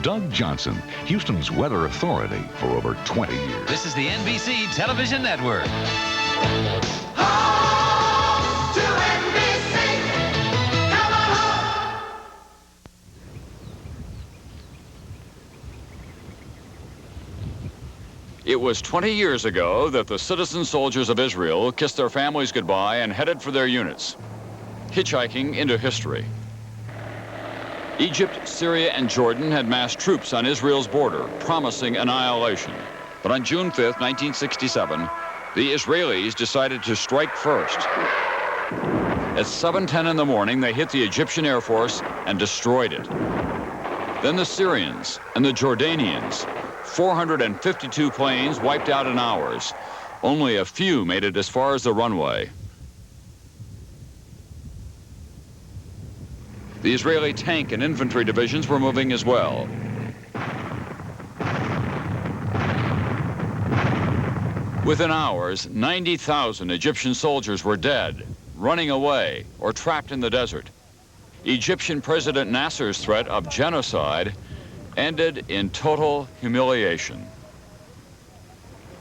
Doug Johnson, Houston's weather authority for over 20 years. This is the NBC Television Network. Home to NBC. Come on home. It was 20 years ago that the citizen soldiers of Israel kissed their families goodbye and headed for their units, hitchhiking into history. Egypt, Syria, and Jordan had massed troops on Israel's border, promising annihilation. But on June 5th, 1967, the Israelis decided to strike first. At 7:10 in the morning, they hit the Egyptian Air Force and destroyed it. Then the Syrians and the Jordanians, 452 planes wiped out in hours. Only a few made it as far as the runway. The Israeli tank and infantry divisions were moving as well. Within hours, 90,000 Egyptian soldiers were dead, running away, or trapped in the desert. Egyptian President Nasser's threat of genocide ended in total humiliation.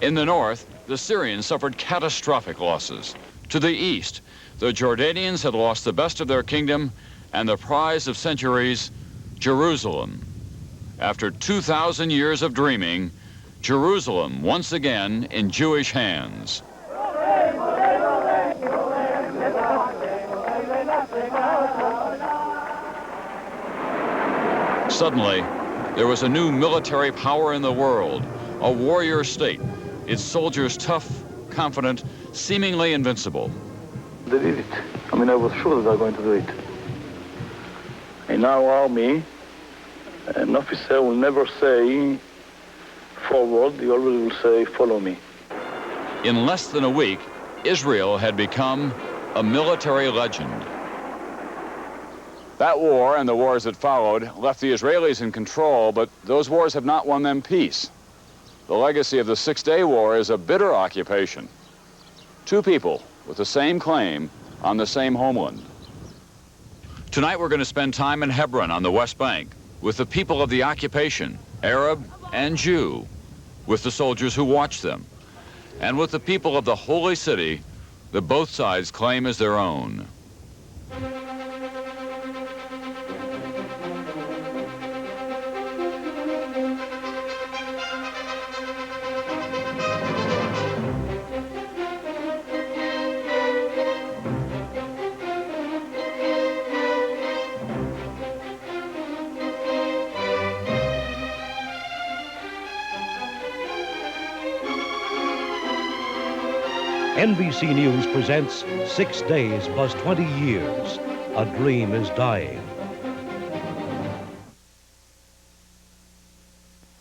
In the north, the Syrians suffered catastrophic losses. To the east, the Jordanians had lost the best of their kingdom and the prize of centuries, Jerusalem. After 2,000 years of dreaming, Jerusalem once again in Jewish hands. Suddenly, there was a new military power in the world, a warrior state, its soldiers tough, confident, seemingly invincible. They did it. I mean, I was sure that they were going to do it. In our army, an officer will never say forward, he always will say follow me. In less than a week, Israel had become a military legend. That war and the wars that followed left the Israelis in control, but those wars have not won them peace. The legacy of the Six-Day War is a bitter occupation. Two people with the same claim on the same homeland. Tonight we're going to spend time in Hebron on the West Bank with the people of the occupation, Arab and Jew, with the soldiers who watched them, and with the people of the holy city that both sides claim as their own. NBC News presents 6 Days plus 20 Years. A Dream is Dying.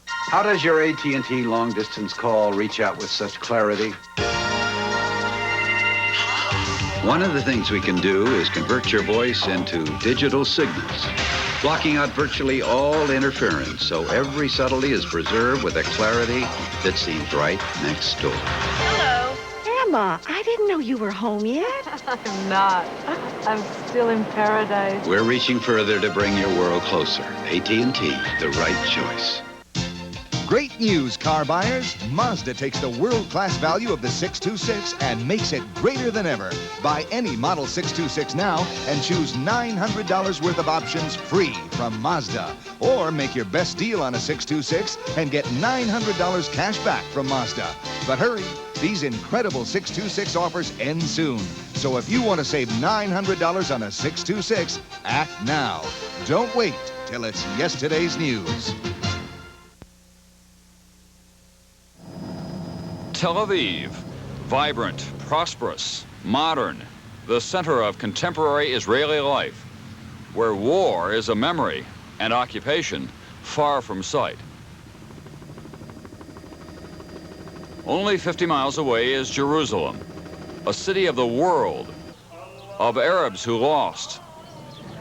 How does your AT&T long-distance call reach out with such clarity? One of the things we can do is convert your voice into digital signals, blocking out virtually all interference so every subtlety is preserved with a clarity that seems right next door. Emma, I didn't know you were home yet. I'm not. I'm still in paradise. We're reaching further to bring your world closer. AT&T, the right choice. Great news, car buyers. Mazda takes the world-class value of the 626 and makes it greater than ever. Buy any Model 626 now and choose $900 worth of options free from Mazda. Or make your best deal on a 626 and get $900 cash back from Mazda. But hurry, these incredible 626 offers end soon. So if you want to save $900 on a 626, act now. Don't wait till it's yesterday's news. Tel Aviv, vibrant, prosperous, modern, the center of contemporary Israeli life, where war is a memory and occupation far from sight. Only 50 miles away is Jerusalem, a city of the world, of Arabs who lost,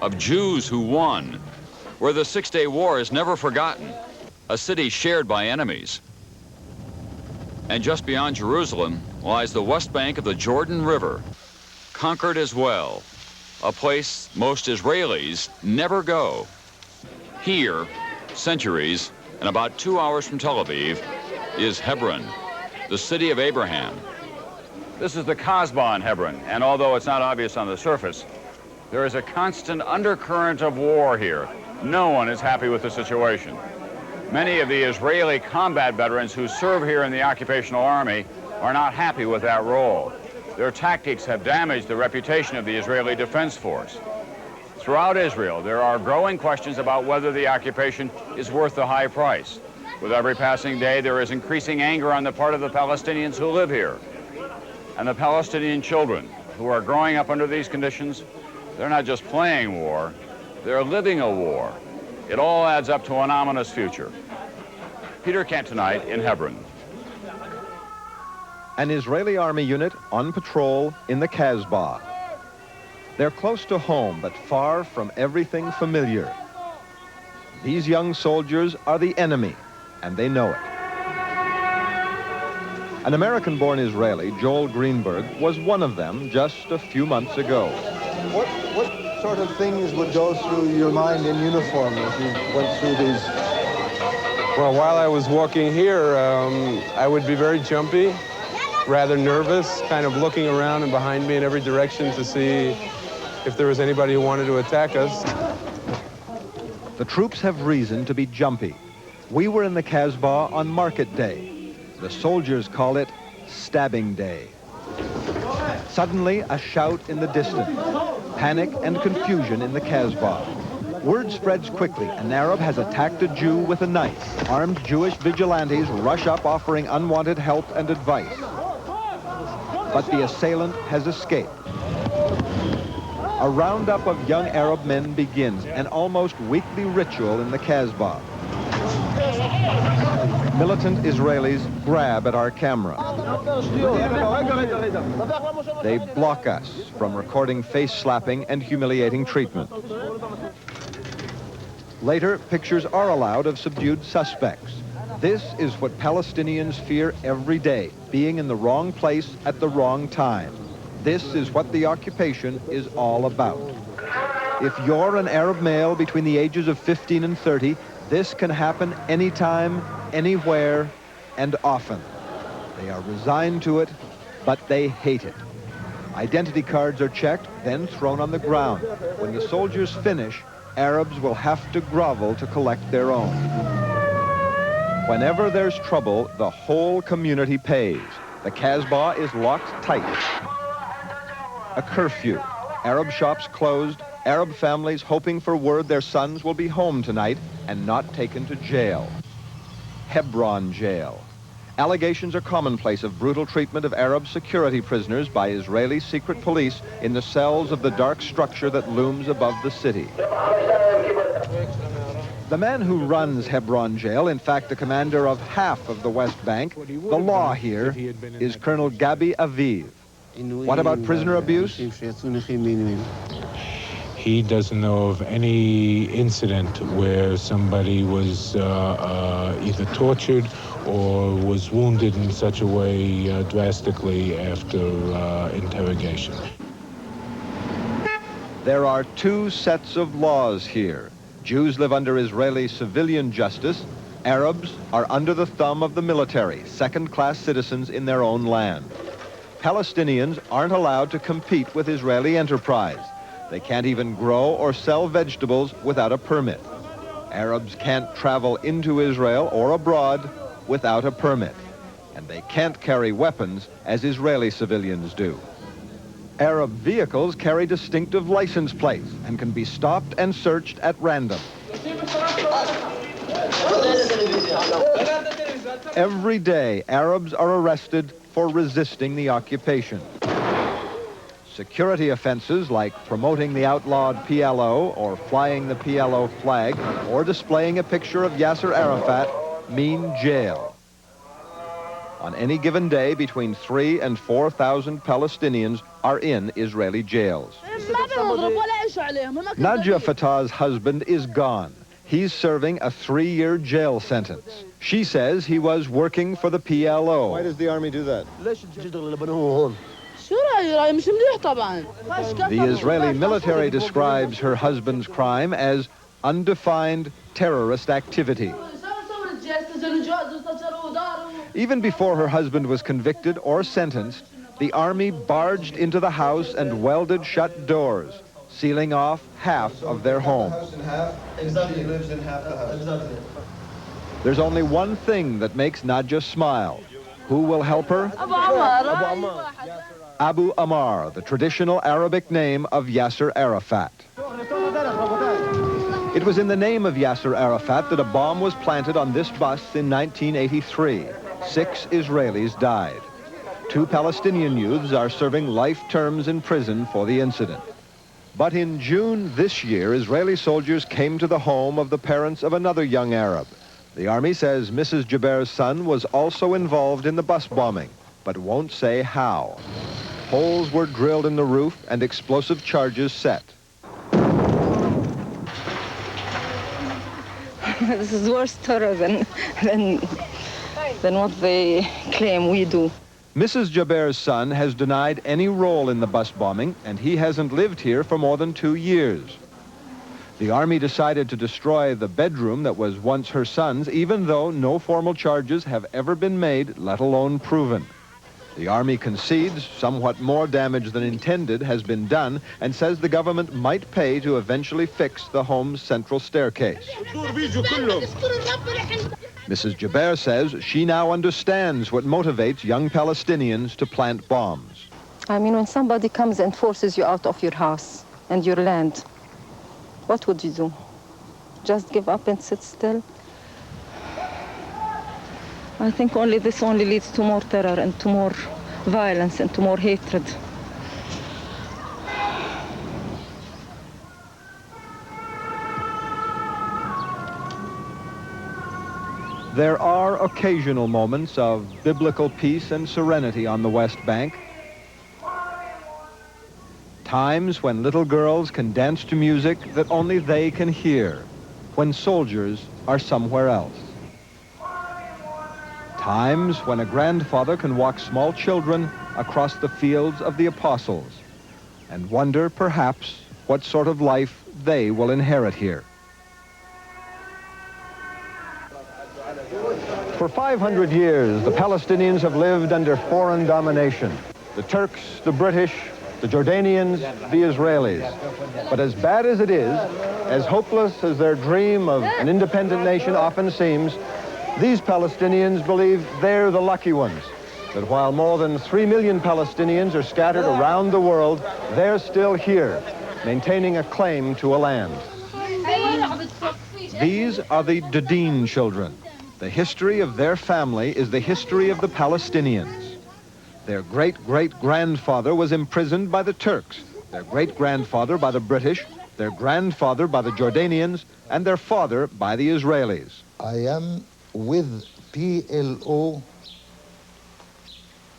of Jews who won, where the Six-Day War is never forgotten, a city shared by enemies. And just beyond Jerusalem lies the West Bank of the Jordan River, conquered as well, a place most Israelis never go. Here, centuries and about 2 hours from Tel Aviv is Hebron, the city of Abraham. This is the Kasbah in Hebron, and although it's not obvious on the surface, there is a constant undercurrent of war here. No one is happy with the situation. Many of the Israeli combat veterans who serve here in the occupational army are not happy with that role. Their tactics have damaged the reputation of the Israeli Defense Force. Throughout Israel, there are growing questions about whether the occupation is worth the high price. With every passing day, there is increasing anger on the part of the Palestinians who live here. And the Palestinian children who are growing up under these conditions, they're not just playing war, they're living a war. It all adds up to an ominous future. Peter Kent tonight in Hebron. An Israeli army unit on patrol in the Kasbah. They're close to home, but far from everything familiar. These young soldiers are the enemy, and they know it. An American-born Israeli, Joel Greenberg, was one of them just a few months ago. What sort of things would go through your mind in uniform as you went through these? Well, while I was walking here, I would be very jumpy, rather nervous, kind of looking around and behind me in every direction to see if there was anybody who wanted to attack us. The troops have reason to be jumpy. We were in the Kasbah on market day. The soldiers call it stabbing day. Suddenly, a shout in the distance. Panic and confusion in the Kasbah. Word spreads quickly. An Arab has attacked a Jew with a knife. Armed Jewish vigilantes rush up offering unwanted help and advice. But the assailant has escaped. A roundup of young Arab men begins, an almost weekly ritual in the Kasbah. Militant Israelis grab at our camera. They block us from recording face-slapping and humiliating treatment. Later, pictures are allowed of subdued suspects. This is what Palestinians fear every day, being in the wrong place at the wrong time. This is what the occupation is all about. If you're an Arab male between the ages of 15 and 30, this can happen anytime, anywhere, and often. They are resigned to it, but they hate it. Identity cards are checked, then thrown on the ground. When the soldiers finish, Arabs will have to grovel to collect their own. Whenever there's trouble, the whole community pays. The Kasbah is locked tight. A curfew. Arab shops closed. Arab families hoping for word their sons will be home tonight and not taken to jail. Hebron jail. Allegations are commonplace of brutal treatment of Arab security prisoners by Israeli secret police in the cells of the dark structure that looms above the city. The man who runs Hebron jail, in fact the commander of half of the West Bank, the law here, is Colonel Gabi Aviv. What about prisoner abuse? He doesn't know of any incident where somebody was either tortured or was wounded in such a way drastically after interrogation. There are two sets of laws here. Jews live under Israeli civilian justice. Arabs are under the thumb of the military, second-class citizens in their own land. Palestinians aren't allowed to compete with Israeli enterprise. They can't even grow or sell vegetables without a permit. Arabs can't travel into Israel or abroad without a permit. And they can't carry weapons as Israeli civilians do. Arab vehicles carry distinctive license plates and can be stopped and searched at random. Every day, Arabs are arrested for resisting the occupation. Security offenses like promoting the outlawed PLO or flying the PLO flag or displaying a picture of Yasser Arafat mean jail. On any given day, between 3,000 and 4,000 Palestinians are in Israeli jails. Najah Fatah's husband is gone. He's serving a 3-year jail sentence. She says he was working for the PLO. Why does the army do that? The Israeli military describes her husband's crime as undefined terrorist activity. Even before her husband was convicted or sentenced, the army barged into the house and welded shut doors, sealing off half of their home. There's only one thing that makes Nadja smile. Who will help her? Abu Ammar, the traditional Arabic name of Yasser Arafat. It was in the name of Yasser Arafat that a bomb was planted on this bus in 1983. 6 Israelis died. 2 Palestinian youths are serving life terms in prison for the incident. But in June this year, Israeli soldiers came to the home of the parents of another young Arab. The army says Mrs. Jaber's son was also involved in the bus bombing, but won't say how. Holes were drilled in the roof and explosive charges set. This is worse terror than what they claim we do. Mrs. Jaber's son has denied any role in the bus bombing, and he hasn't lived here for more than 2 years. The army decided to destroy the bedroom that was once her son's, even though no formal charges have ever been made, let alone proven. The army concedes somewhat more damage than intended has been done and says the government might pay to eventually fix the home's central staircase. Mrs. Jaber says she now understands what motivates young Palestinians to plant bombs. I mean, when somebody comes and forces you out of your house and your land, what would you do? Just give up and sit still? I think this only leads to more terror and to more violence and to more hatred. There are occasional moments of biblical peace and serenity on the West Bank. Times when little girls can dance to music that only they can hear, when soldiers are somewhere else. Times when a grandfather can walk small children across the fields of the apostles and wonder, perhaps, what sort of life they will inherit here. For 500 years, the Palestinians have lived under foreign domination. The Turks, the British, the Jordanians, the Israelis. But as bad as it is, as hopeless as their dream of an independent nation often seems, these Palestinians believe they're the lucky ones, that while more than 3 million Palestinians are scattered around the world, they're still here, maintaining a claim to a land. These are the Dudeen children. The history of their family is the history of the Palestinians. Their great-great-grandfather was imprisoned by the Turks, their great-grandfather by the British, their grandfather by the Jordanians, and their father by the Israelis. I am with PLO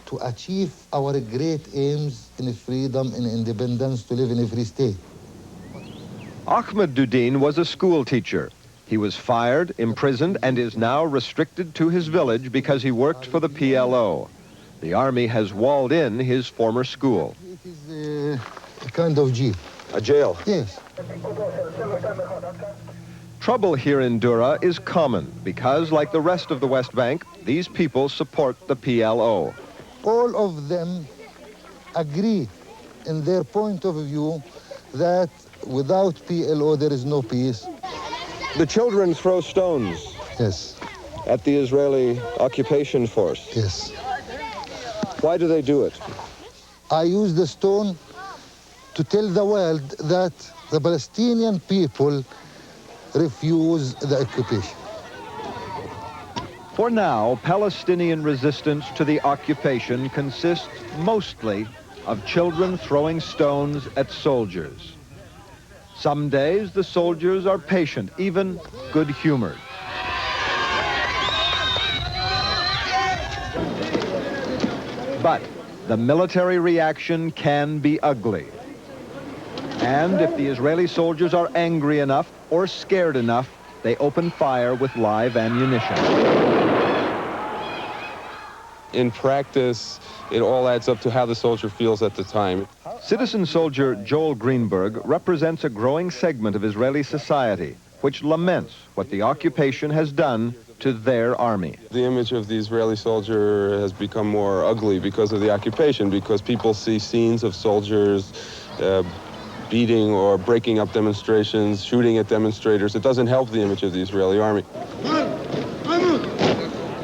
to achieve our great aims in freedom and independence, to live in a free state. Ahmed Dudeen was a school teacher. He was fired, imprisoned, and is now restricted to his village because he worked for the PLO. The army has walled in his former school. It is a kind of jail. A jail? Yes. Trouble here in Dura is common because, like the rest of the West Bank, these people support the PLO. All of them agree in their point of view that without PLO there is no peace. The children throw stones. Yes. At the Israeli occupation force. Yes. Why do they do it? I use the stone to tell the world that the Palestinian people refuse the occupation. For now, Palestinian resistance to the occupation consists mostly of children throwing stones at soldiers. Some days the soldiers are patient, even good-humored. But the military reaction can be ugly. And if the Israeli soldiers are angry enough or scared enough, they open fire with live ammunition. In practice, it all adds up to how the soldier feels at the time. Citizen soldier Joel Greenberg represents a growing segment of Israeli society, which laments what the occupation has done to their army. The image of the Israeli soldier has become more ugly because of the occupation, because people see scenes of soldiers beating or breaking up demonstrations, shooting at demonstrators. It doesn't help the image of the Israeli army.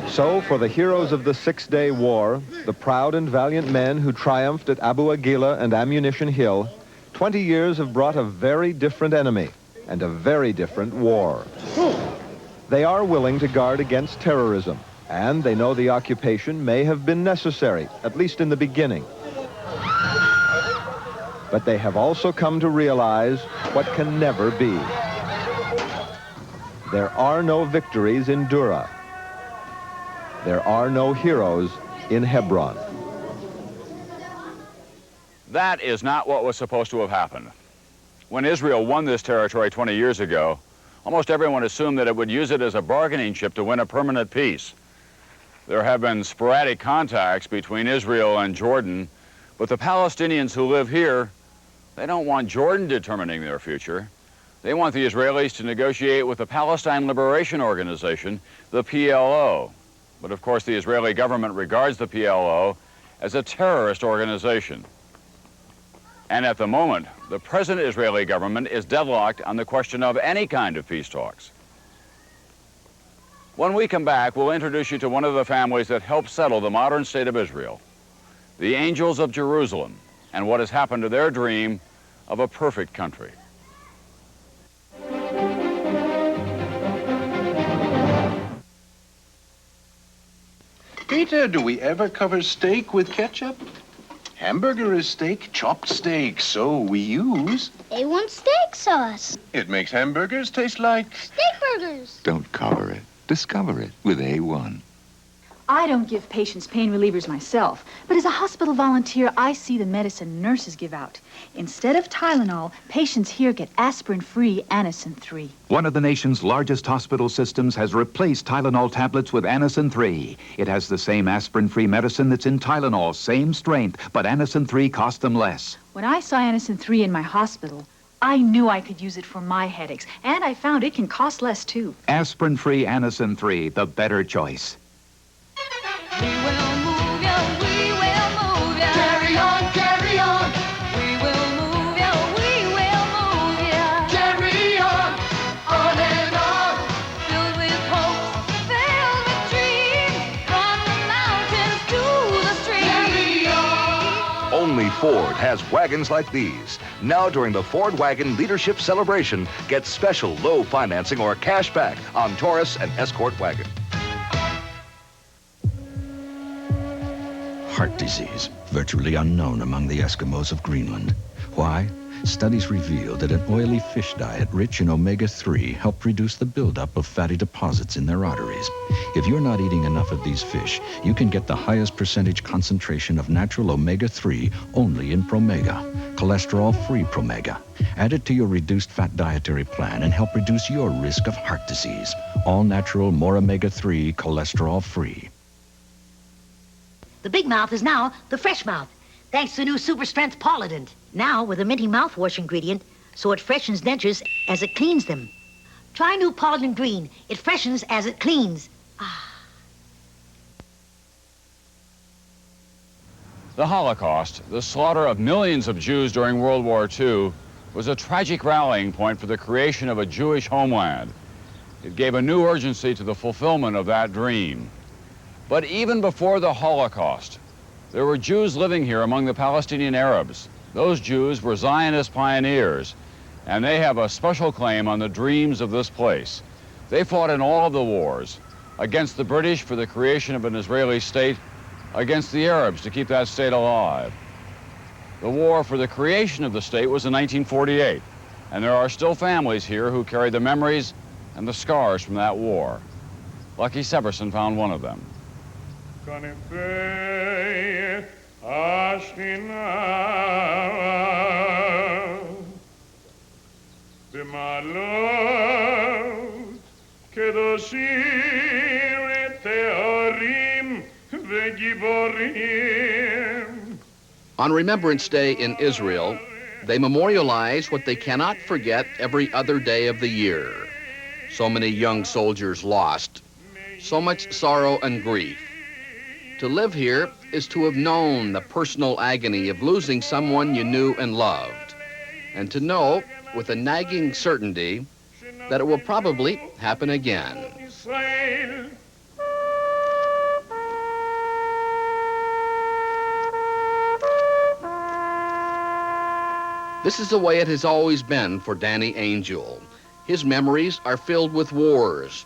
So, for the heroes of the Six-Day War, the proud and valiant men who triumphed at Abu Aguila and Ammunition Hill, 20 years have brought a very different enemy and a very different war. They are willing to guard against terrorism, and they know the occupation may have been necessary, at least in the beginning. But they have also come to realize what can never be. There are no victories in Dura. There are no heroes in Hebron. That is not what was supposed to have happened. When Israel won this territory 20 years ago, almost everyone assumed that it would use it as a bargaining chip to win a permanent peace. There have been sporadic contacts between Israel and Jordan, but the Palestinians who live here, they don't want Jordan determining their future. They want the Israelis to negotiate with the Palestine Liberation Organization, the PLO. But of course, the Israeli government regards the PLO as a terrorist organization. And at the moment, the present Israeli government is deadlocked on the question of any kind of peace talks. When we come back, we'll introduce you to one of the families that helped settle the modern state of Israel, the Angels of Jerusalem, and what has happened to their dream of a perfect country. Peter, do we ever cover steak with ketchup? Hamburger is steak, chopped steak, so we use... A1 steak sauce. It makes hamburgers taste like... Steak burgers. Don't cover it. Discover it with A1. I don't give patients pain relievers myself, but as a hospital volunteer, I see the medicine nurses give out. Instead of Tylenol, patients here get aspirin-free Anacin 3. One of the nation's largest hospital systems has replaced Tylenol tablets with Anacin 3. It has the same aspirin-free medicine that's in Tylenol, same strength, but Anacin 3 costs them less. When I saw Anacin 3 in my hospital, I knew I could use it for my headaches, and I found it can cost less, too. Aspirin-free Anacin 3, the better choice. We will move ya, we will move ya. Carry on, carry on. We will move ya, we will move ya. Carry on and on. Filled with hope, filled with dreams. From the mountains to the streams. Carry on. Only Ford has wagons like these. Now during the Ford Wagon Leadership Celebration, get special low financing or cash back on Taurus and Escort wagon. Heart disease, virtually unknown among the Eskimos of Greenland. Why? Studies reveal that an oily fish diet rich in omega-3 helped reduce the buildup of fatty deposits in their arteries. If you're not eating enough of these fish, you can get the highest percentage concentration of natural omega-3 only in Promega, cholesterol-free Promega. Add it to your reduced fat dietary plan and help reduce your risk of heart disease. All natural, more omega-3, cholesterol-free. The big mouth is now the fresh mouth, thanks to new super strength Polident. Now with a minty mouthwash ingredient, so it freshens dentures as it cleans them. Try new Polident Green. It freshens as it cleans. The Holocaust, the slaughter of millions of Jews during World War II, was a tragic rallying point for the creation of a Jewish homeland. It gave a new urgency to the fulfillment of that dream. But even before the Holocaust, there were Jews living here among the Palestinian Arabs. Those Jews were Zionist pioneers, and they have a special claim on the dreams of this place. They fought in all of the wars, against the British for the creation of an Israeli state, against the Arabs to keep that state alive. The war for the creation of the state was in 1948, and there are still families here who carry the memories and the scars from that war. Lucky Severson found one of them. On Remembrance Day in Israel, they memorialize what they cannot forget every other day of the year. So many young soldiers lost. So much sorrow and grief. To live here is to have known the personal agony of losing someone you knew and loved, and to know with a nagging certainty that it will probably happen again. This is the way it has always been for Danny Angel. His memories are filled with wars.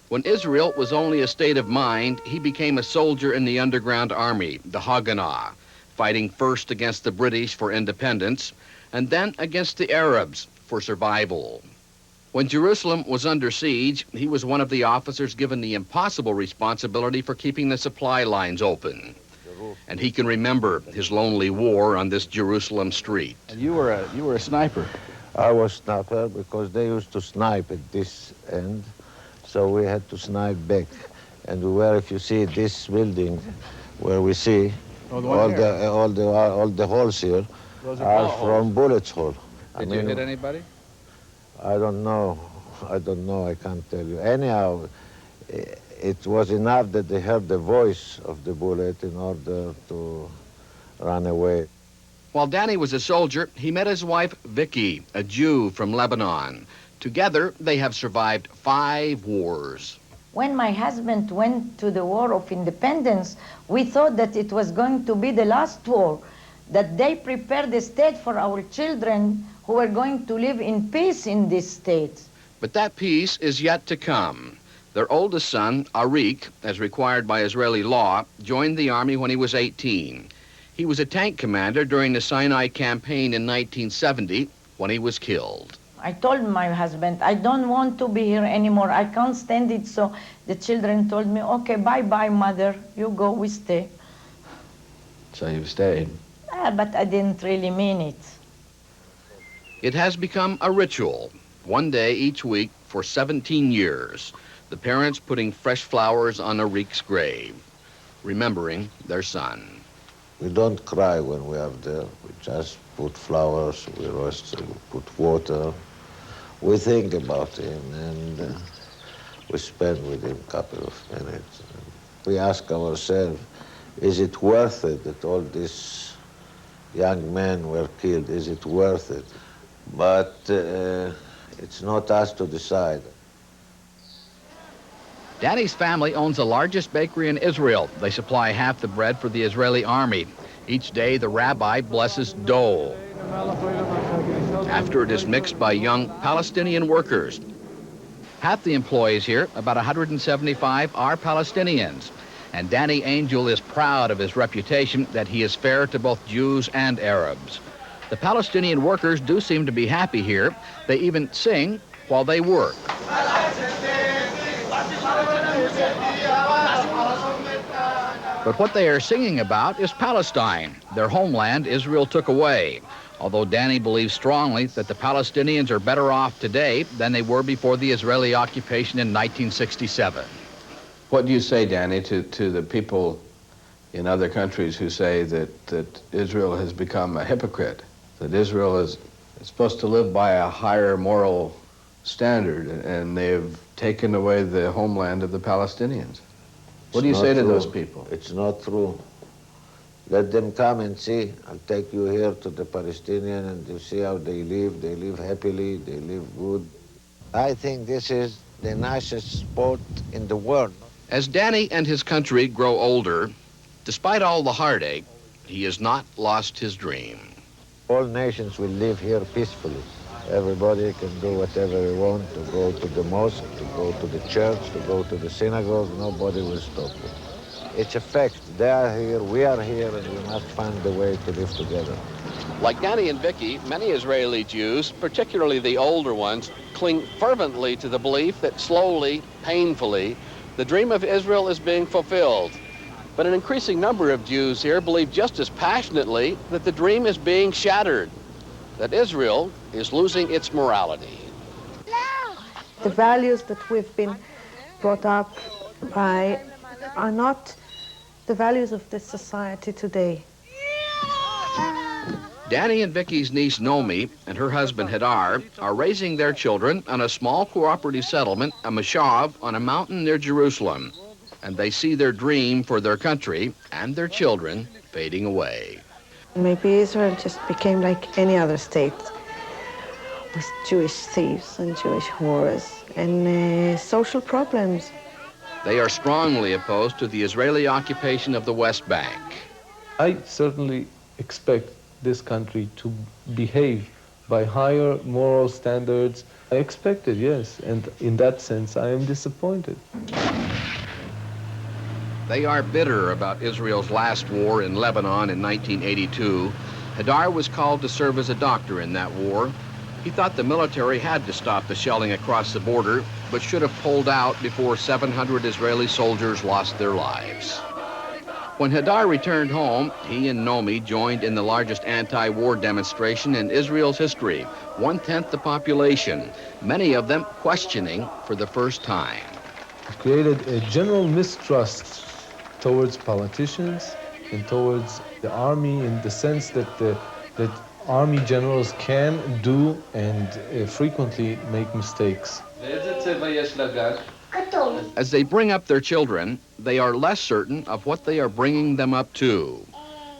When Israel was only a state of mind, he became a soldier in the underground army, the Haganah, fighting first against the British for independence and then against the Arabs for survival. When Jerusalem was under siege, he was one of the officers given the impossible responsibility for keeping the supply lines open. And he can remember his lonely war on this Jerusalem street. You were a sniper. I was sniper because they used to snipe at this end, so we had to snipe back. And we were, if you see this building, where we see all the holes here are from bullets hole. Did you hit anybody? I don't know. I can't tell you. Anyhow, it was enough that they heard the voice of the bullet in order to run away. While Danny was a soldier, he met his wife, Vicky, a Jew from Lebanon. Together, they have survived 5 wars. When my husband went to the War of Independence, we thought that it was going to be the last war, that they prepared the state for our children who were going to live in peace in this state. But that peace is yet to come. Their oldest son, Arik, as required by Israeli law, joined the army when he was 18. He was a tank commander during the Sinai campaign in 1970 when he was killed. I told my husband, I don't want to be here anymore. I can't stand it. So the children told me, okay, bye-bye, mother. You go, we stay. So you've stayed? But I didn't really mean it. It has become a ritual, one day each week for 17 years. The parents putting fresh flowers on Arik's grave, remembering their son. We don't cry when we are there. We just put flowers, we roast, we put water. We think about him, and we spend with him a couple of minutes. We ask ourselves, is it worth it that all these young men were killed? Is it worth it? But it's not us to decide. Danny's family owns the largest bakery in Israel. They supply half the bread for the Israeli army. Each day, the rabbi blesses dough after it is mixed by young Palestinian workers. Half the employees here, about 175, are Palestinians. And Danny Angel is proud of his reputation that he is fair to both Jews and Arabs. The Palestinian workers do seem to be happy here. They even sing while they work. But what they are singing about is Palestine, their homeland Israel took away. Although Danny believes strongly that the Palestinians are better off today than they were before the Israeli occupation in 1967. What do you say, Danny, to the people in other countries who say that Israel has become a hypocrite, that Israel is supposed to live by a higher moral standard, and they've taken away the homeland of the Palestinians? What do you say to those people? It's not true. Let them come and see. I'll take you here to the Palestinian and you see how they live. They live happily, they live good. I think this is the nicest sport in the world. As Danny and his country grow older, despite all the heartache, he has not lost his dream. All nations will live here peacefully. Everybody can do whatever they want, to go to the mosque, to go to the church, to go to the synagogue. Nobody will stop them. It's a fact. They are here, we are here, and we must find a way to live together. Like Danny and Vicky, many Israeli Jews, particularly the older ones, cling fervently to the belief that slowly, painfully, the dream of Israel is being fulfilled. But an increasing number of Jews here believe just as passionately that the dream is being shattered, that Israel is losing its morality. The values that we've been brought up by are not the values of this society today. Danny and Vicky's niece Nomi and her husband Hadar are raising their children on a small cooperative settlement, a mashav, on a mountain near Jerusalem. And they see their dream for their country and their children fading away. Maybe Israel just became like any other state, with Jewish thieves and Jewish whores and social problems. They are strongly opposed to the Israeli occupation of the West Bank. I certainly expect this country to behave by higher moral standards. I expect it, yes, and in that sense I am disappointed. They are bitter about Israel's last war in Lebanon in 1982. Hadar was called to serve as a doctor in that war. He thought the military had to stop the shelling across the border, but should have pulled out before 700 Israeli soldiers lost their lives. When Hadar returned home, he and Nomi joined in the largest anti-war demonstration in Israel's history, 1/10 the population, many of them questioning for the first time. It created a general mistrust towards politicians and towards the army, in the sense that that army generals can do and frequently make mistakes. As they bring up their children, they are less certain of what they are bringing them up to.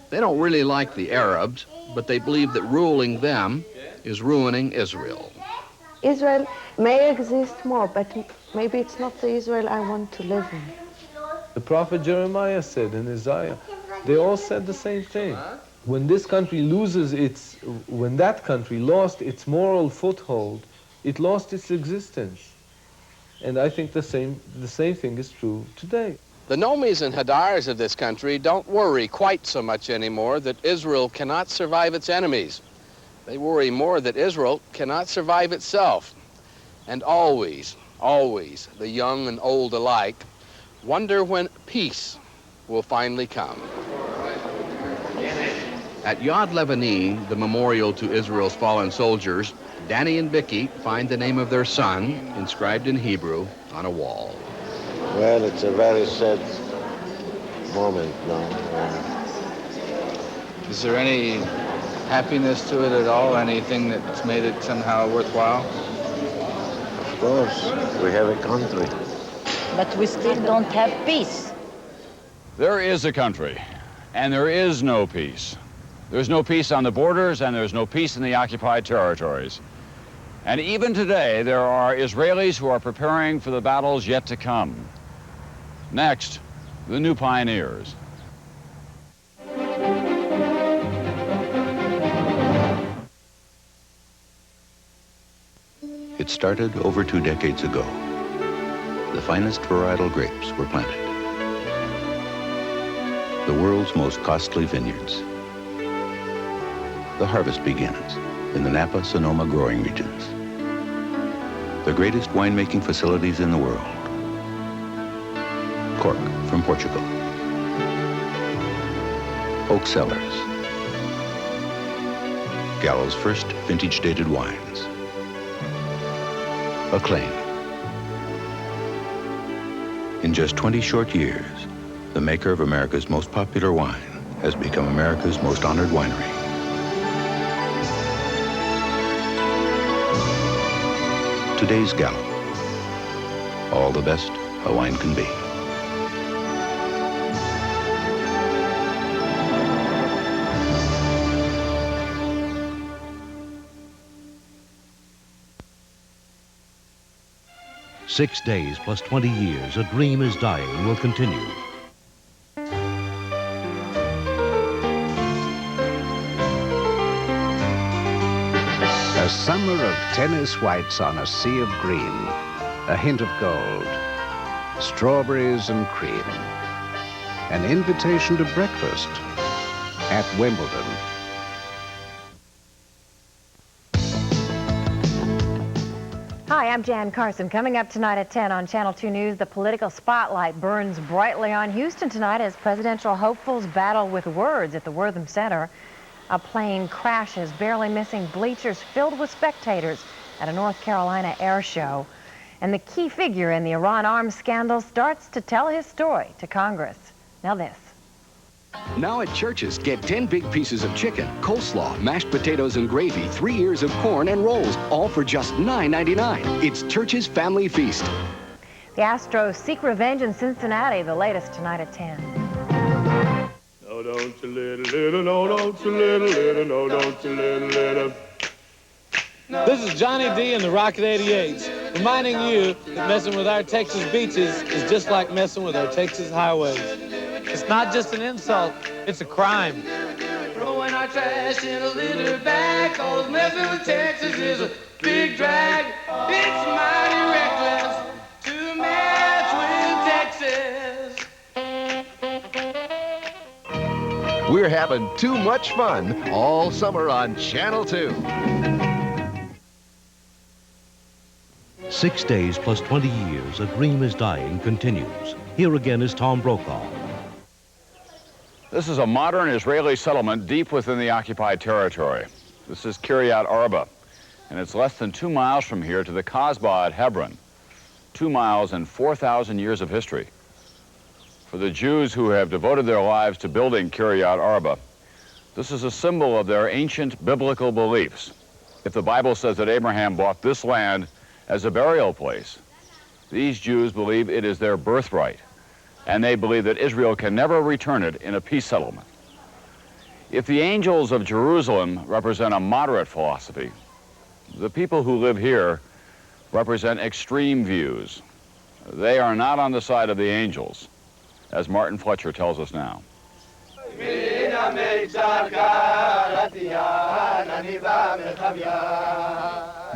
They don't really like the Arabs, but they believe that ruling them is ruining Israel. Israel may exist more, but maybe it's not the Israel I want to live in. The prophet Jeremiah said, and Isaiah, they all said the same thing. When this country when that country lost its moral foothold, it lost its existence. And I think the same thing is true today. The Nomis and Hadars of this country don't worry quite so much anymore that Israel cannot survive its enemies. They worry more that Israel cannot survive itself. And always, always, the young and old alike wonder when peace will finally come. At Yad Levanim, the memorial to Israel's fallen soldiers, Danny and Vicky find the name of their son, inscribed in Hebrew, on a wall. Well, it's a very sad moment now. Is there any happiness to it at all? Anything that's made it somehow worthwhile? Of course, we have a country. But we still don't have peace. There is a country, and there is no peace. There's no peace on the borders, and there's no peace in the occupied territories. And even today, there are Israelis who are preparing for the battles yet to come. Next, the new pioneers. It started over 2 decades ago. The finest varietal grapes were planted. The world's most costly vineyards. The harvest begins in the Napa-Sonoma growing regions. The greatest winemaking facilities in the world. Cork from Portugal. Oak Cellars. Gallo's first vintage-dated wines. Acclaim. In just 20 short years, the maker of America's most popular wine has become America's most honored winery. Today's Gallo. All the best a wine can be. "6 days plus 20 years, a dream is dying," will continue. A summer of tennis whites on a sea of green, a hint of gold, strawberries and cream, an invitation to breakfast at Wimbledon. Hi, I'm Jan Carson. Coming up tonight at 10 on Channel 2 News, the political spotlight burns brightly on Houston tonight as presidential hopefuls battle with words at the Wortham Center. A plane crashes, barely missing bleachers filled with spectators at a North Carolina air show. And the key figure in the Iran arms scandal starts to tell his story to Congress. Now this. Now at Church's, get 10 big pieces of chicken, coleslaw, mashed potatoes and gravy, 3 ears of corn, and rolls, all for just $9.99. It's Church's Family Feast. The Astros seek revenge in Cincinnati, the latest tonight at 10. No, don't you little, no, don't you little, no, don't you little. This is Johnny D and the Rocket 88s, reminding you that messing with our Texas beaches is just like messing with our Texas highways. It's not just an insult, it's a crime. Throwing our trash in a litter bag, cause messing with Texas is a big drag. It's mighty reckless to mess with Texas. We're having too much fun all summer on Channel 2. 6 days plus 20 years, A Dream is Dying continues. Here again is Tom Brokaw. This is a modern Israeli settlement deep within the occupied territory. This is Kiryat Arba, and it's less than 2 miles from here to the Kasbah at Hebron. 2 miles and 4,000 years of history. For the Jews who have devoted their lives to building Kiryat Arba, this is a symbol of their ancient biblical beliefs. If the Bible says that Abraham bought this land as a burial place, these Jews believe it is their birthright, and they believe that Israel can never return it in a peace settlement. If the angels of Jerusalem represent a moderate philosophy, the people who live here represent extreme views. They are not on the side of the angels, as Martin Fletcher tells us now.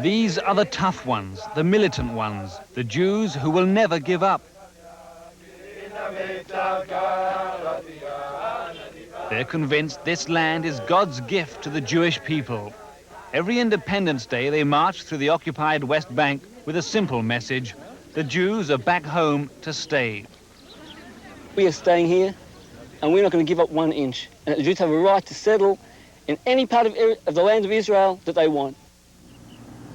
These are the tough ones, the militant ones, the Jews who will never give up. They're convinced this land is God's gift to the Jewish people. Every Independence Day, they march through the occupied West Bank with a simple message: the Jews are back home to stay. We are staying here, and we're not going to give up 1 inch. And the Jews have a right to settle in any part of the land of Israel that they want.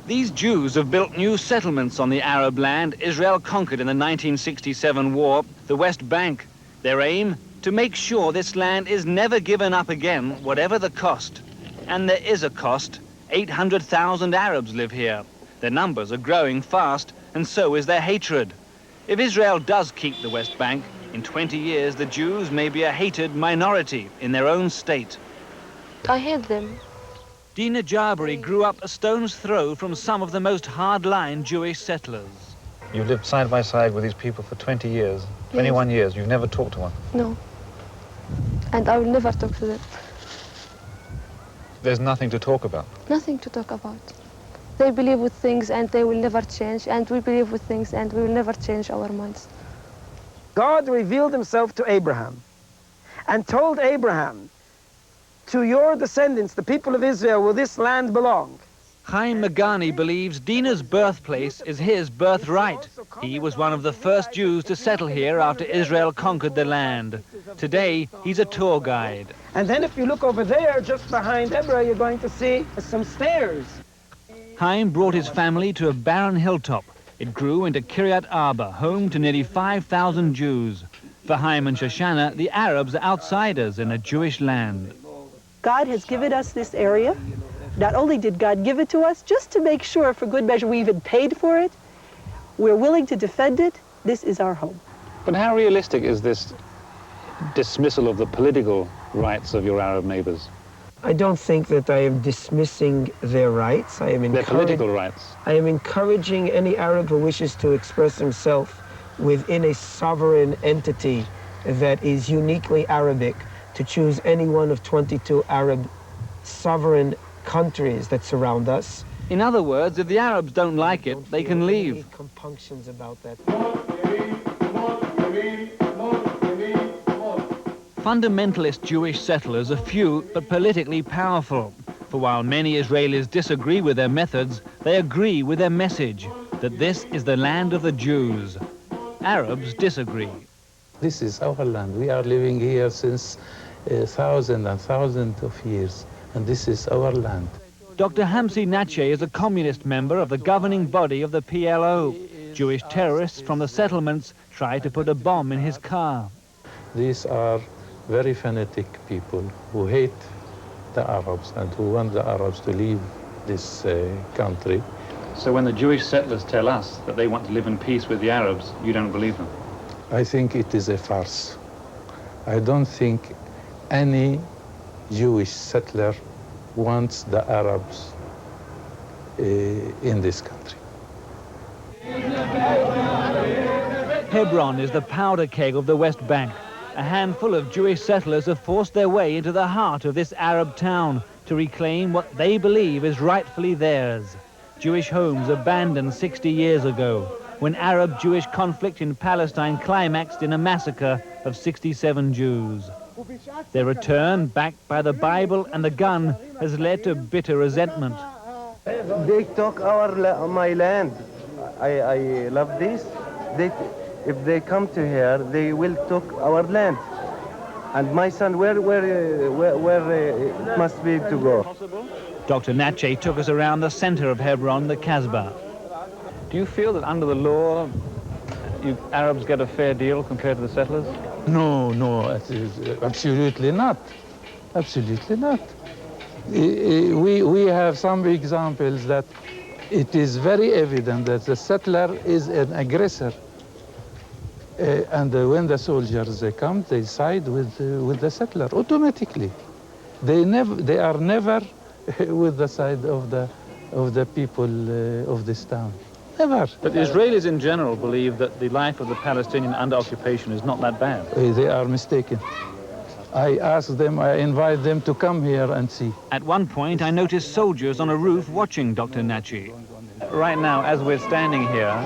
These Jews have built new settlements on the Arab land Israel conquered in the 1967 war, the West Bank. Their aim? To make sure this land is never given up again, whatever the cost. And there is a cost. 800,000 Arabs live here. Their numbers are growing fast, and so is their hatred. If Israel does keep the West Bank, in 20 years the Jews may be a hated minority in their own state. I hate them. Dina Jabari grew up a stone's throw from some of the most hard-line Jewish settlers. You lived side by side with these people for 20 years, 21 years. You've never talked to one? No. And I will never talk to them. There's nothing to talk about? Nothing to talk about. They believe with things and they will never change, and we believe with things and we will never change our minds. God revealed himself to Abraham and told Abraham, to your descendants, the people of Israel, will this land belong. Chaim Magani believes Dina's birthplace is his birthright. He was one of the first Jews to settle here after Israel conquered the land. Today, he's a tour guide. And then if you look over there, just behind Hebron, you're going to see some stairs. Chaim brought his family to a barren hilltop. It grew into Kiryat Arba, home to nearly 5,000 Jews. For Chaim and Shoshana, the Arabs are outsiders in a Jewish land. God has given us this area. Not only did God give it to us, just to make sure, for good measure, we even paid for it. We're willing to defend it. This is our home. But how realistic is this dismissal of the political rights of your Arab neighbors? I don't think that I am dismissing their rights. I am their political rights. I am encouraging any Arab who wishes to express himself within a sovereign entity that is uniquely Arabic to choose any one of 22 Arab sovereign countries that surround us. In other words, if the Arabs don't like it, they can leave. Compunctions about that. Fundamentalist Jewish settlers are few but politically powerful. For while many Israelis disagree with their methods, they agree with their message, that this is the land of the Jews. Arabs disagree. This is our land. We are living here since thousands and thousands of years, and this is our land. Dr. Hamsi Nache is a communist member of the governing body of the PLO. Jewish terrorists from the settlements tried to put a bomb in his car. These are very fanatic people who hate the Arabs and who want the Arabs to leave this country. So when the Jewish settlers tell us that they want to live in peace with the Arabs, you don't believe them? I think it is a farce. I don't think any Jewish settler wants the Arabs in this country. Hebron is the powder keg of the West Bank. A handful of Jewish settlers have forced their way into the heart of this Arab town to reclaim what they believe is rightfully theirs. Jewish homes abandoned 60 years ago, when Arab-Jewish conflict in Palestine climaxed in a massacre of 67 Jews. Their return, backed by the Bible and the gun, has led to bitter resentment. They took my land. I love this. If they come to here, they will take our land. And my son, where it must be to go. Dr. Natche took us around the center of Hebron, the Kasbah. Do you feel that under the law, you Arabs get a fair deal compared to the settlers? No, no, it is absolutely not. Absolutely not. We have some examples that it is very evident that the settler is an aggressor. And when the soldiers come, they side with the settler automatically. They are never with the side of the people of this town. Never. But the Israelis in general believe that the life of the Palestinian under occupation is not that bad. They are mistaken. I ask them, I invite them to come here and see. At one point, I noticed soldiers on a roof watching Dr. Natche. Right now, as we're standing here,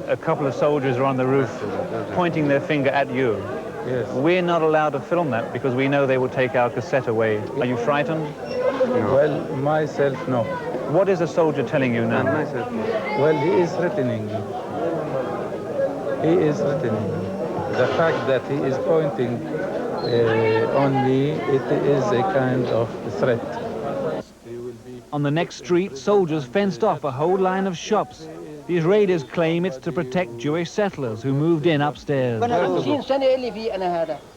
a couple of soldiers are on the roof pointing their finger at you. Yes. We're not allowed to film that because we know they will take our cassette away. Are you frightened? No. Well, myself, no. What is the soldier telling you now? Myself. Well, he is threatening me. He is threatening me. The fact that he is pointing on me, it is a kind of threat. On the next street, soldiers fenced off a whole line of shops. The Israelis claim it's to protect Jewish settlers who moved in upstairs.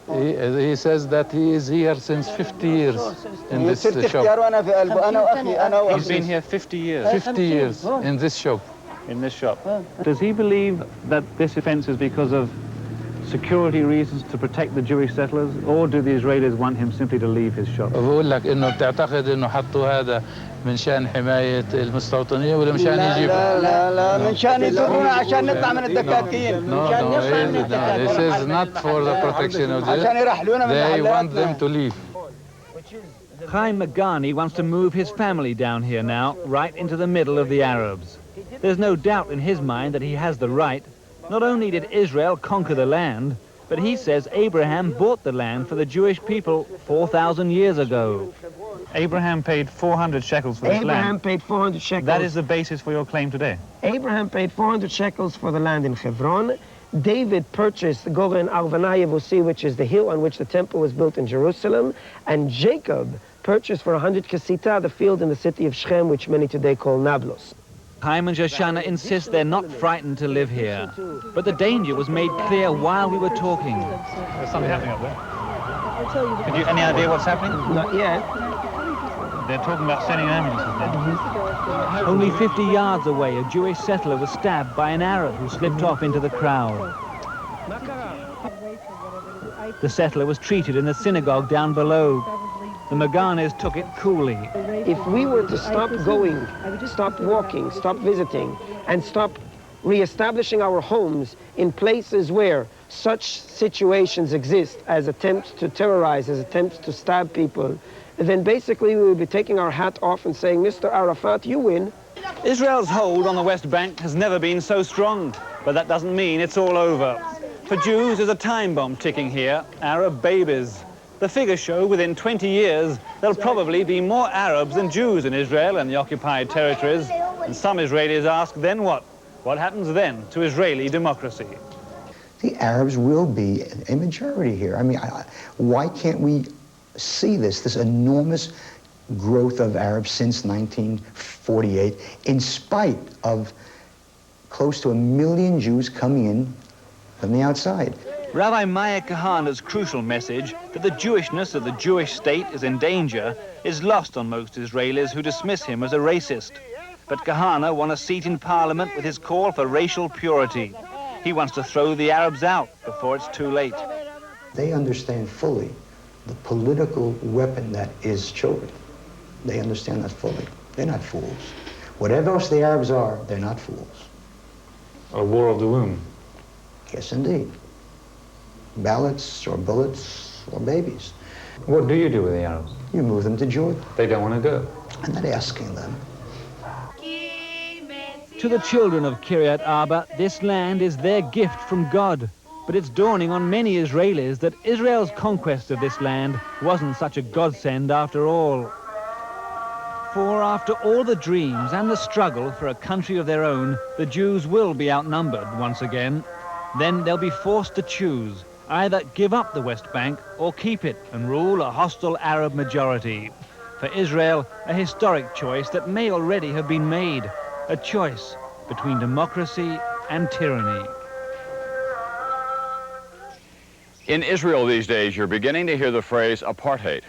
He says that he is here since 50 years in this shop. He's been here 50 years? 50 years in this shop. In this shop. Does he believe that this offense is because of security reasons to protect the Jewish settlers, or do the Israelis want him simply to leave his shop? بقول لك انه بتعتقد انه حطوا هذا من شان حماية المستوطنين ولا من شان يجيبوا؟ لا من شان يضرونا عشان نطلع من الدكاكين. No, this is not for the protection of the... They want them to leave. Chaim Magani wants to move his family down here now, right into the middle of the Arabs. There's no doubt in his mind that he has the right. Not only did Israel conquer the land, but he says Abraham bought the land for the Jewish people 4,000 years ago. Abraham paid 400 shekels for this land. Abraham paid 400 shekels. That is the basis for your claim today. Abraham paid 400 shekels for the land in Hebron. David purchased the Goren Arvana Yevusi, which is the hill on which the temple was built in Jerusalem. And Jacob purchased for 100 kesita the field in the city of Shechem, which many today call Nablus. Chaim and Shoshana insist they're not frightened to live here. But the danger was made clear while we were talking. There's something happening up there. Have you any idea what's happening? Not yet. They're talking about sending ambulances then. Only 50 yards away, a Jewish settler was stabbed by an Arab who slipped off into the crowd. The settler was treated in the synagogue down below. The Maganes took it coolly. If we were to stop going, stop walking, stop visiting, and stop reestablishing our homes in places where such situations exist as attempts to terrorize, as attempts to stab people, then basically we would be taking our hat off and saying, Mr. Arafat, you win. Israel's hold on the West Bank has never been so strong, but that doesn't mean it's all over. For Jews, there's a time bomb ticking here, Arab babies. The figures show within 20 years, there'll probably be more Arabs than Jews in Israel and the occupied territories. And some Israelis ask, then what? What happens then to Israeli democracy? The Arabs will be a majority here. I mean, why can't we see this enormous growth of Arabs since 1948, in spite of close to 1 million Jews coming in from the outside? Rabbi Meir Kahana's crucial message that the Jewishness of the Jewish state is in danger is lost on most Israelis who dismiss him as a racist. But Kahana won a seat in parliament with his call for racial purity. He wants to throw the Arabs out before it's too late. They understand fully the political weapon that is children. They understand that fully. They're not fools. Whatever else the Arabs are, they're not fools. A war of the womb. Yes, indeed. Ballots or bullets or babies. What do you do with the Arabs? You move them to Jordan. They don't want to go. I'm not asking them. To the children of Kiryat Arba, this land is their gift from God. But it's dawning on many Israelis that Israel's conquest of this land wasn't such a godsend after all. For after all the dreams and the struggle for a country of their own, the Jews will be outnumbered once again. Then they'll be forced to choose, either give up the West Bank or keep it and rule a hostile Arab majority. For Israel, a historic choice that may already have been made, a choice between democracy and tyranny. In Israel these days, you're beginning to hear the phrase apartheid.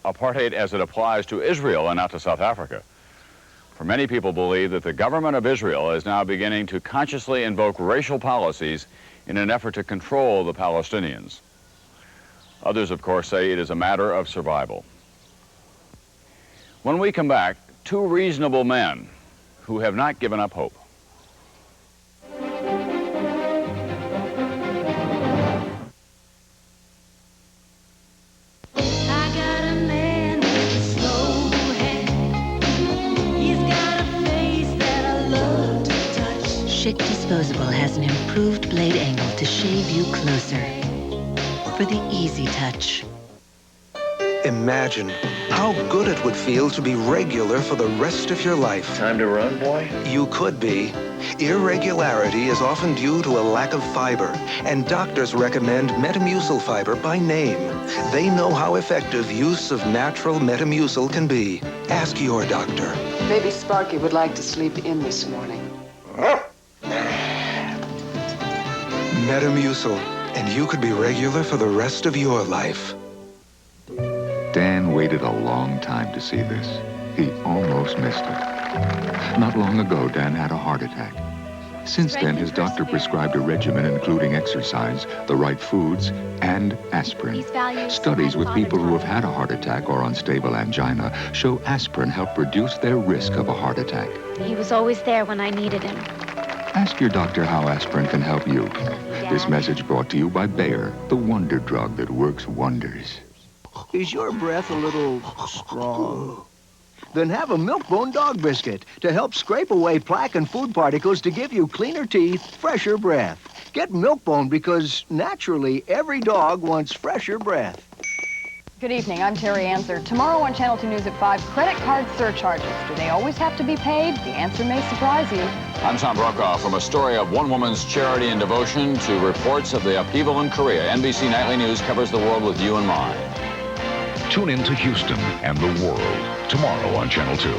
Apartheid as it applies to Israel and not to South Africa. For many people believe that the government of Israel is now beginning to consciously invoke racial policies in an effort to control the Palestinians. Others, of course, say it is a matter of survival. When we come back, two reasonable men who have not given up hope. Schick Disposable has an improved blade angle to shave you closer for the easy touch. Imagine how good it would feel to be regular for the rest of your life. Time to run, boy? You could be. Irregularity is often due to a lack of fiber, and doctors recommend Metamucil fiber by name. They know how effective use of natural Metamucil can be. Ask your doctor. Baby Sparky would like to sleep in this morning. Metamucil, and you could be regular for the rest of your life. Dan waited a long time to see this. He almost missed it. Not long ago, Dan had a heart attack. Since then, his doctor prescribed a regimen including exercise, the right foods, and aspirin. Studies with people who have had a heart attack or unstable angina show aspirin helped reduce their risk of a heart attack. He was always there when I needed him. Ask your doctor how aspirin can help you. This message brought to you by Bayer, the wonder drug that works wonders. Is your breath a little strong? Then have a Milk-Bone dog biscuit to help scrape away plaque and food particles to give you cleaner teeth, fresher breath. Get Milk-Bone because, naturally, every dog wants fresher breath. Good evening, I'm Terry Anser. Tomorrow on Channel 2 News at 5, credit card surcharges. Do they always have to be paid? The answer may surprise you. I'm Tom Brokaw. From a story of one woman's charity and devotion to reports of the upheaval in Korea, NBC Nightly News covers the world with you in mind. Tune in to Houston and the world tomorrow on Channel 2.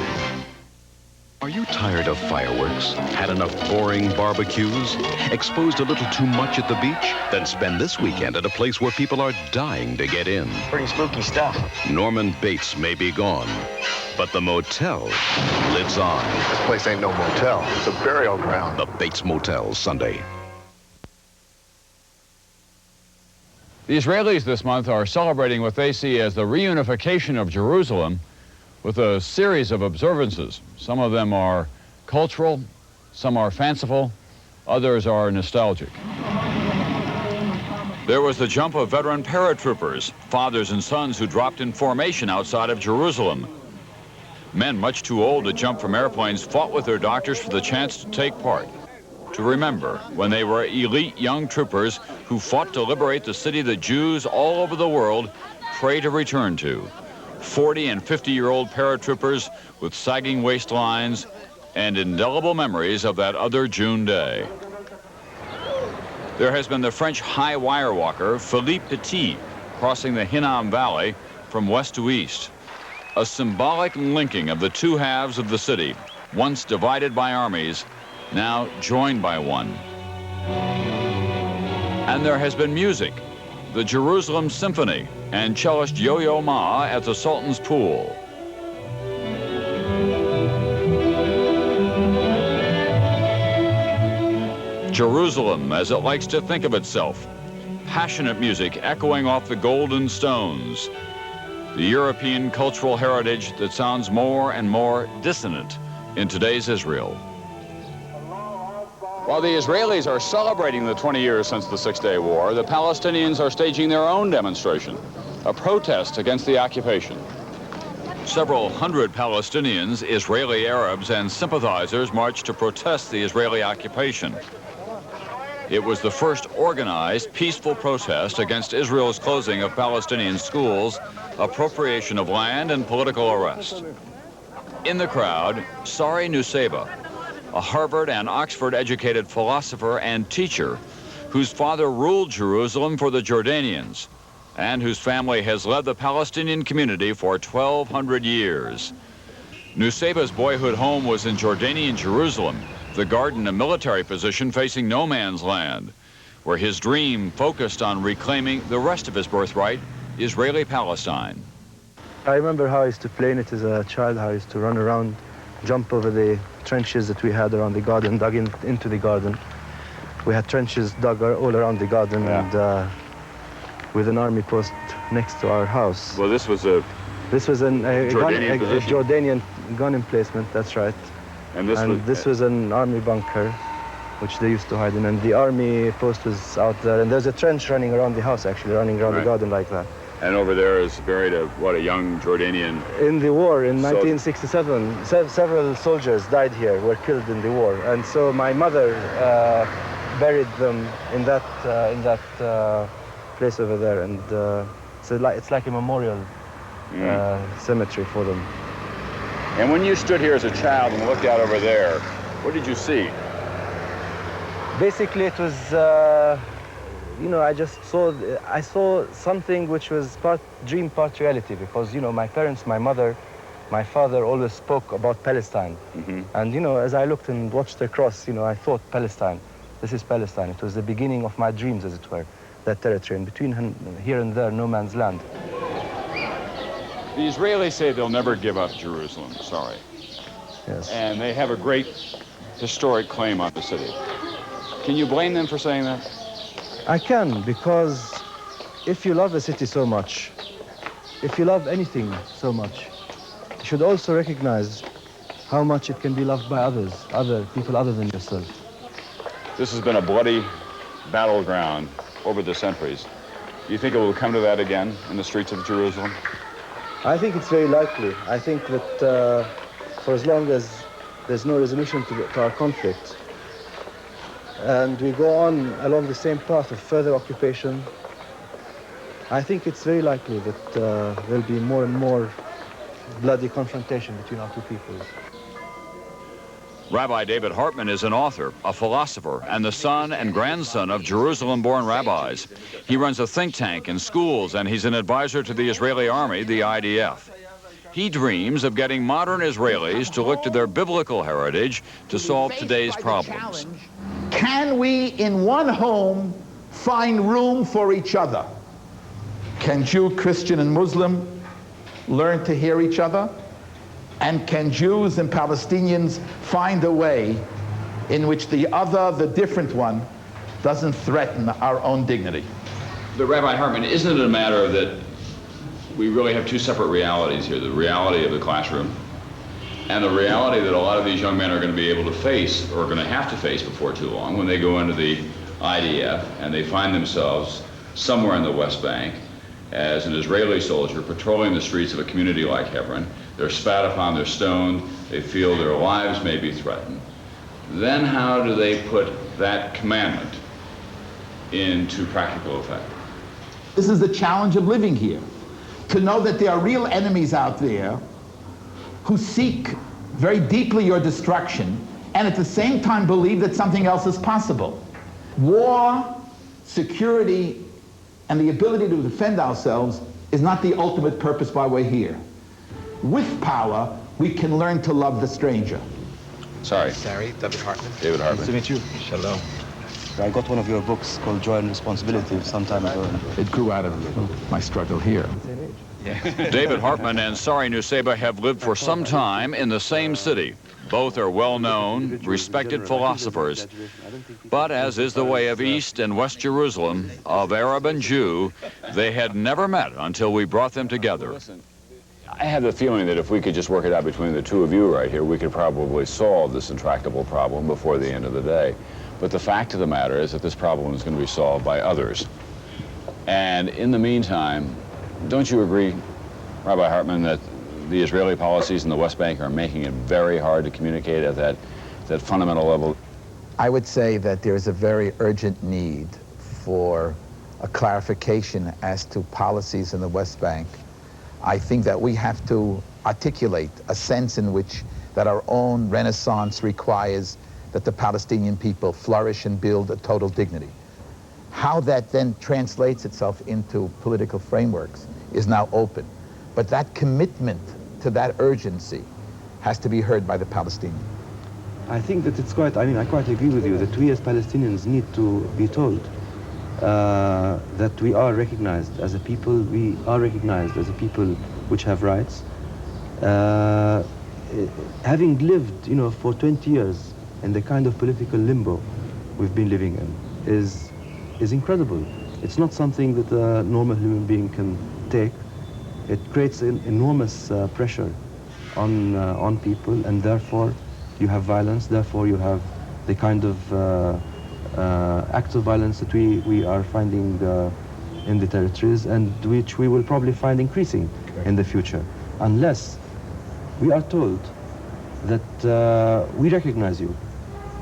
Are you tired of fireworks? Had enough boring barbecues? Exposed a little too much at the beach? Then spend this weekend at a place where people are dying to get in. Pretty spooky stuff. Norman Bates may be gone, but the motel lives on. This place ain't no motel. It's a burial ground. The Bates Motel, Sunday. The Israelis this month are celebrating what they see as the reunification of Jerusalem with a series of observances. Some of them are cultural, some are fanciful, others are nostalgic. There was the jump of veteran paratroopers, fathers and sons who dropped in formation outside of Jerusalem. Men much too old to jump from airplanes fought with their doctors for the chance to take part, to remember when they were elite young troopers who fought to liberate the city that Jews all over the world pray to return to. 40 and 50-year-old paratroopers with sagging waistlines and indelible memories of that other June day. There has been the French high wire walker Philippe Petit crossing the Hinnom Valley from west to east. A symbolic linking of the two halves of the city, once divided by armies, now joined by one. And there has been music, the Jerusalem Symphony, and cellist Yo-Yo Ma at the Sultan's Pool. Jerusalem, as it likes to think of itself. Passionate music echoing off the golden stones. The European cultural heritage that sounds more and more dissonant in today's Israel. While the Israelis are celebrating the 20 years since the Six-Day War, the Palestinians are staging their own demonstration, a protest against the occupation. Several hundred Palestinians, Israeli Arabs, and sympathizers marched to protest the Israeli occupation. It was the first organized, peaceful protest against Israel's closing of Palestinian schools, appropriation of land, and political arrest. In the crowd, Sari Nusseibeh, a Harvard and Oxford-educated philosopher and teacher whose father ruled Jerusalem for the Jordanians and whose family has led the Palestinian community for 1,200 years. Nusseibeh's boyhood home was in Jordanian Jerusalem, the garden a military position facing no man's land, where his dream focused on reclaiming the rest of his birthright, Israeli Palestine. I remember how I used to play in it as a child, how I used to run around, jump over the trenches that we had around the garden, dug into the garden. We had trenches dug all around the garden, and with an army post next to our house. Well, this was a Jordanian gun emplacement, that's right. And this was an army bunker, which they used to hide in. And the army post was out there. And there's a trench running around the house, actually, running around the garden like that. And over there is buried a young Jordanian... In the war, in 1967, several soldiers died here, were killed in the war. And so my mother buried them in that place over there. And so it's like a memorial cemetery for them. And when you stood here as a child and looked out over there, what did you see? Basically, it was, I saw something which was part dream, part reality, because, my parents, my mother, my father always spoke about Palestine. And, as I looked and watched the cross, I thought Palestine, this is Palestine. It was the beginning of my dreams, as it were, that territory. And between here and there, no man's land. The Israelis say they'll never give up Jerusalem, sorry. Yes. And they have a great historic claim on the city. Can you blame them for saying that? I can, because if you love a city so much, if you love anything so much, you should also recognize how much it can be loved by other people other than yourself. This has been a bloody battleground over the centuries. Do you think it will come to that again in the streets of Jerusalem? I think it's very likely. I think that for as long as there's no resolution to our conflict, and we go on along the same path of further occupation, I think it's very likely that there'll be more and more bloody confrontation between our two peoples. Rabbi David Hartman is an author, a philosopher, and the son and grandson of Jerusalem-born rabbis. He runs a think tank in schools, and he's an advisor to the Israeli army, the IDF. He dreams of getting modern Israelis to look to their biblical heritage to solve today's problems. Can we, in one home, find room for each other? Can Jew, Christian, and Muslim learn to hear each other? And can Jews and Palestinians find a way in which the other, the different one, doesn't threaten our own dignity? But Rabbi Hartman, isn't it a matter that we really have two separate realities here, the reality of the classroom and the reality that a lot of these young men are going to be able to face, or are going to have to face before too long, when they go into the IDF and they find themselves somewhere in the West Bank as an Israeli soldier patrolling the streets of a community like Hebron. They're spat upon, they're stoned, they feel their lives may be threatened. Then how do they put that commandment into practical effect? This is the challenge of living here. To know that there are real enemies out there who seek very deeply your destruction and at the same time believe that something else is possible. War, security, and the ability to defend ourselves is not the ultimate purpose why we're here. With power, we can learn to love the stranger. Sorry. David Hartman. David Hartman. Nice to meet you. Shalom. I got one of your books called Joy and Responsibility some time ago. It grew out of my struggle here. David Hartman and Sari Nusseibeh have lived for some time in the same city. Both are well-known, respected philosophers. But as is the way of East and West Jerusalem, of Arab and Jew, they had never met until we brought them together. I have the feeling that if we could just work it out between the two of you right here, we could probably solve this intractable problem before the end of the day. But the fact of the matter is that this problem is going to be solved by others. And in the meantime, don't you agree, Rabbi Hartman, that the Israeli policies in the West Bank are making it very hard to communicate at that fundamental level? I would say that there's a very urgent need for a clarification as to policies in the West Bank. I think that we have to articulate a sense in which that our own renaissance requires that the Palestinian people flourish and build a total dignity. How that then translates itself into political frameworks is now open. But that commitment to that urgency has to be heard by the Palestinians. I think that it's quite, I quite agree with you that we as Palestinians need to be told that we are recognized as a people, we are recognized as a people which have rights. Having lived, for 20 years in the kind of political limbo we've been living in is incredible. It's not something that a normal human being can take. It creates an enormous pressure on people, and therefore you have violence, therefore you have the kind of acts of violence that we are finding in the territories, and which we will probably find increasing in the future, unless we are told that we recognize you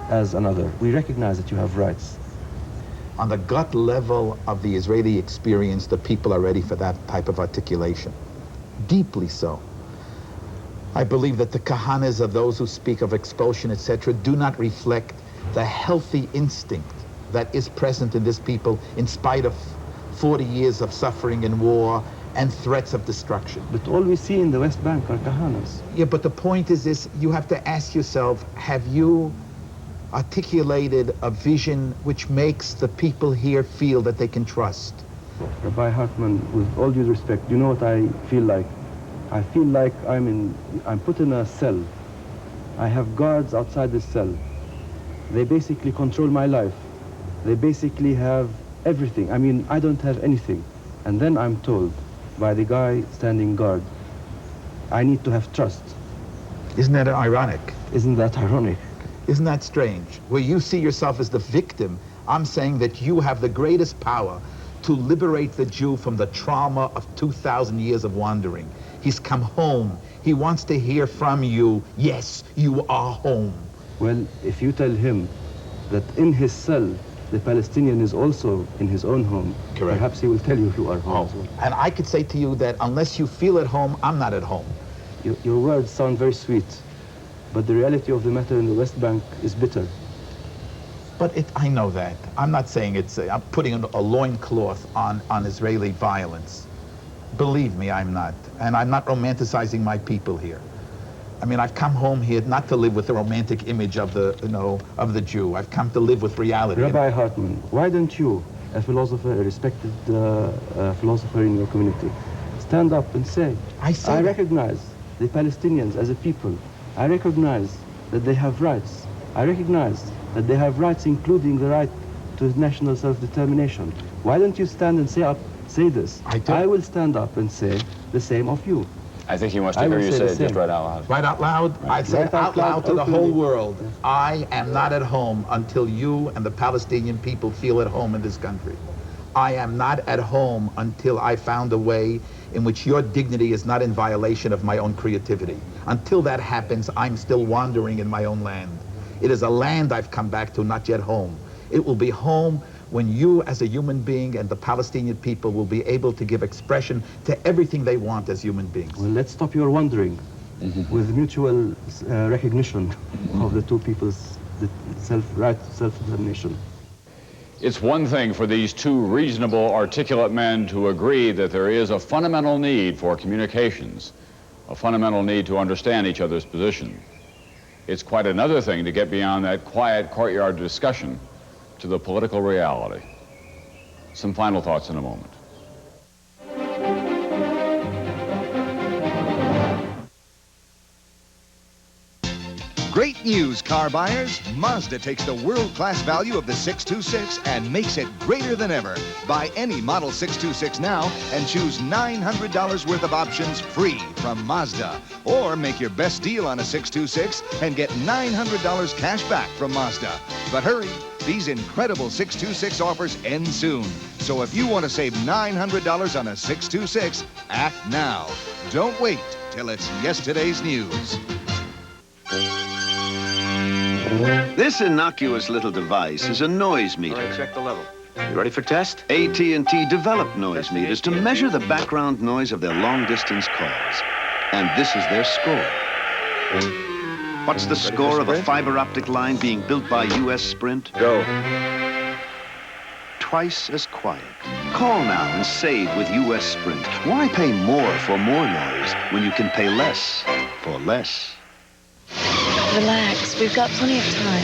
as another. We recognize that you have rights. On the gut level of the Israeli experience, the people are ready for that type of articulation. Deeply so. I believe that the kahanas of those who speak of expulsion, etc., do not reflect the healthy instinct that is present in this people in spite of 40 years of suffering and war and threats of destruction. But all we see in the West Bank are kahanas. Yeah, but the point is this, you have to ask yourself, have you articulated a vision which makes the people here feel that they can trust? Rabbi Hartman, with all due respect, you know what I feel like? I feel like I'm put in a cell. I have guards outside this cell. They basically control my life. They basically have everything. I don't have anything. And then I'm told by the guy standing guard, I need to have trust. Isn't that ironic? Isn't that ironic? Isn't that strange? Where you see yourself as the victim, I'm saying that you have the greatest power to liberate the Jew from the trauma of 2,000 years of wandering. He's come home. He wants to hear from you, yes, you are home. Well, if you tell him that in his cell, the Palestinian is also in his own home, correct, perhaps he will tell you you are home as well. And I could say to you that unless you feel at home, I'm not at home. Your words sound very sweet, but the reality of the matter in the West Bank is bitter. But I know that. I'm not saying I'm putting a loincloth on Israeli violence. Believe me, I'm not. And I'm not romanticizing my people here. I've come home here not to live with the romantic image of the Jew. I've come to live with reality. Rabbi Hartman, why don't you, a philosopher, a respected philosopher in your community, stand up and say, I recognize the Palestinians as a people. I recognize that they have rights. I recognize that they have rights, including the right to national self-determination. Why don't you stand and say this? I will stand up and say the same of you. I think he wants to hear you say it just right out loud. Right out loud? I'd say it out loud to the whole world. I am not at home until you and the Palestinian people feel at home in this country. I am not at home until I found a way in which your dignity is not in violation of my own creativity. Until that happens, I'm still wandering in my own land. It is a land I've come back to, not yet home. It will be home when you as a human being and the Palestinian people will be able to give expression to everything they want as human beings. Well, let's stop your wandering with mutual recognition of the two people's right to self-determination. It's one thing for these two reasonable, articulate men to agree that there is a fundamental need for communications, a fundamental need to understand each other's position. It's quite another thing to get beyond that quiet courtyard discussion to the political reality. Some final thoughts in a moment. Great news, car buyers. Mazda takes the world-class value of the 626 and makes it greater than ever. Buy any Model 626 now and choose $900 worth of options free from Mazda. Or make your best deal on a 626 and get $900 cash back from Mazda. But hurry, these incredible 626 offers end soon. So if you want to save $900 on a 626, act now. Don't wait till it's yesterday's news. This innocuous little device is a noise meter. All right, check the level. You ready for test? AT&T developed noise meters to measure the background noise of their long-distance calls. And this is their score. What's the score of a fiber optic line being built by U.S. Sprint? Go. Twice as quiet. Call now and save with U.S. Sprint. Why pay more for more noise when you can pay less for less? Relax, we've got plenty of time.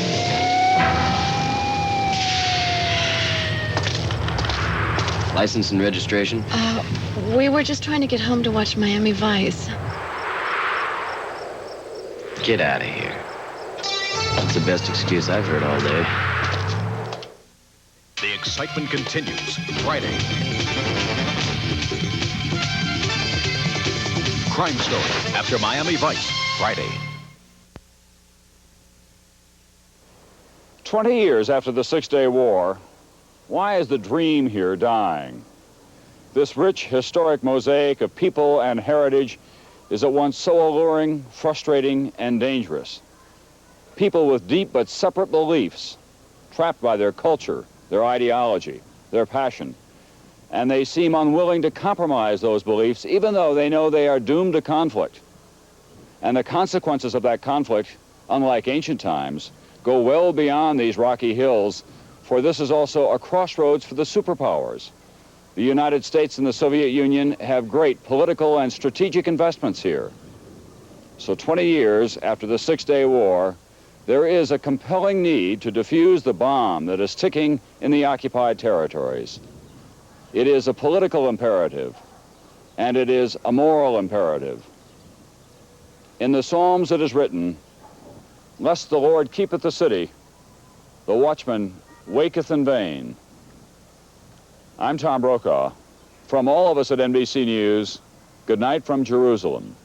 License and registration? We were just trying to get home to watch Miami Vice. Get out of here. That's the best excuse I've heard all day. The excitement continues. Friday. Crime Story after Miami Vice. Friday. 20 years after the Six-Day War, why is the dream here dying? This rich, historic mosaic of people and heritage is at once so alluring, frustrating, and dangerous. People with deep but separate beliefs, trapped by their culture, their ideology, their passion, and they seem unwilling to compromise those beliefs, even though they know they are doomed to conflict. And the consequences of that conflict, unlike ancient times, go well beyond these rocky hills, for this is also a crossroads for the superpowers. The United States and the Soviet Union have great political and strategic investments here. So 20 years after the Six-Day War, there is a compelling need to defuse the bomb that is ticking in the occupied territories. It is a political imperative, and it is a moral imperative. In the Psalms it is written, "Lest the Lord keepeth the city, the watchman waketh in vain." I'm Tom Brokaw. From all of us at NBC News, good night from Jerusalem.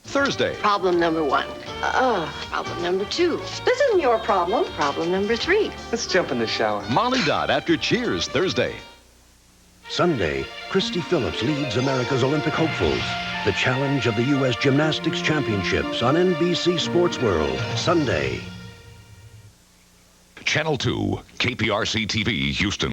Thursday. Problem number 1. Problem number 2. This isn't your problem. Problem number 3. Let's jump in the shower. Molly Dodd after Cheers, Thursday. Sunday, Christy Phillips leads America's Olympic hopefuls. The challenge of the U.S. Gymnastics Championships on NBC Sports World, Sunday. Channel 2, KPRC TV, Houston.